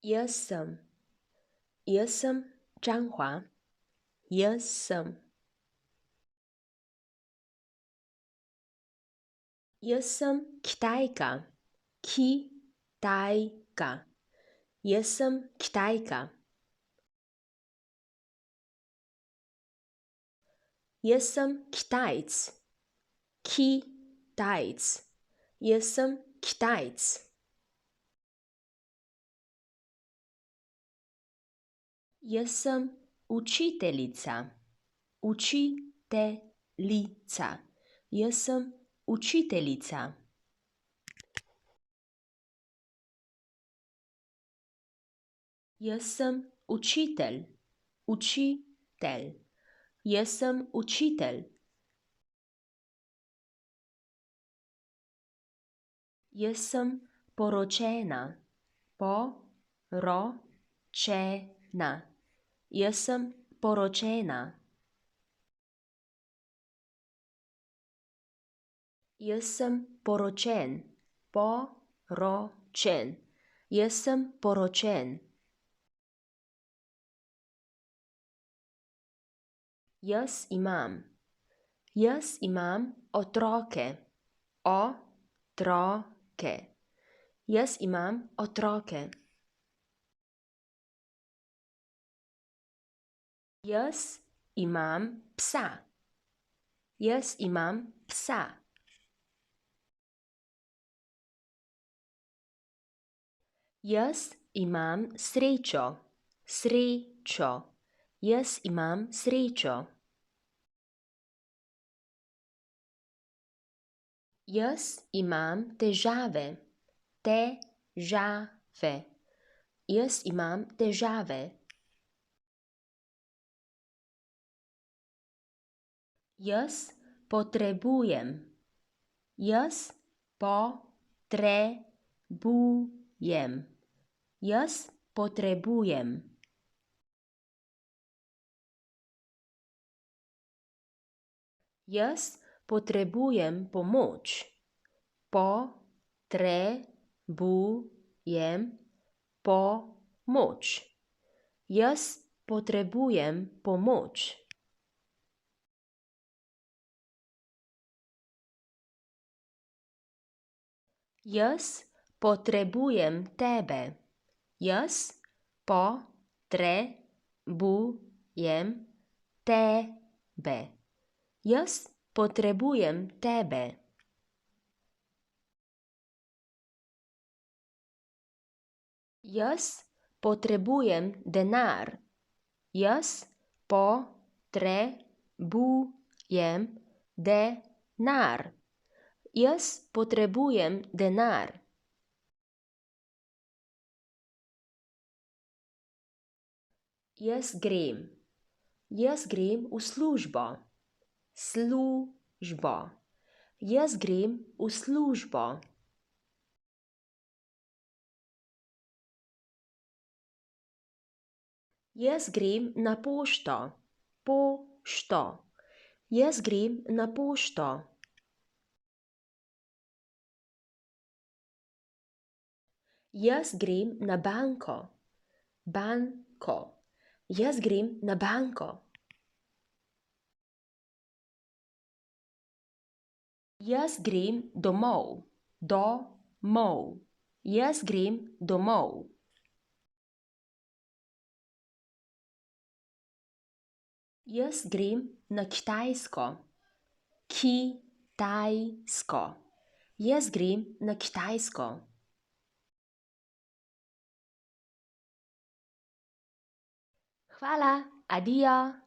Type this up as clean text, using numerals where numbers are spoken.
Jaz sem. Jaz sem Zhang Hua. Jaz sem. Jaz sem Kitajka. Ki-taj-ka. Jaz sem Kitajka. Jaz sem Kitajec. Ki-tajec. Jaz sem Kitajec. Jaz sem učiteljica. Učiteljica. Jaz sem učiteljica. Jaz sem učitelj. Učitelj. Jaz sem učitelj. Jaz sem poročena. Po-ro-če-na. Jaz sem poročena. Jaz sem poročen. Po-ro-čen. Jaz sem poročen. Jaz imam. Jaz imam otroke. O-tro-ke. Jaz imam otroke. Jaz imam psa. Jaz imam psa. Jaz imam srečo. Srečo. Jaz imam srečo. Jaz imam težave. Te-ža-ve. Jaz imam težave. Jaz potrebujem. Jaz po-tre-bu-jem. Jaz potrebujem. Jaz potrebujem pomoč. Po-tre-bu-jem po-moč. Jaz potrebujem pomoč. Jaz potrebujem tebe. Jaz po-tre-bu-jem tebe. Jaz potrebujem tebe. Jaz potrebujem denar. Jaz po-tre-bu-jem denar. Jaz potrebujem denar. Jaz grem. Jaz grem v službo. Službo. Jaz grem v službo. Jaz grem na pošto. Pošto. Jaz grem na pošto. Jaz grem na banko. Banko. Jaz grem na banko. Jaz grem domov. Do-mov. Jaz grem domov. Jaz grem na Kitajsko. Ki-taj-sko. Jaz grem na Kitajsko. Hvala, adijo.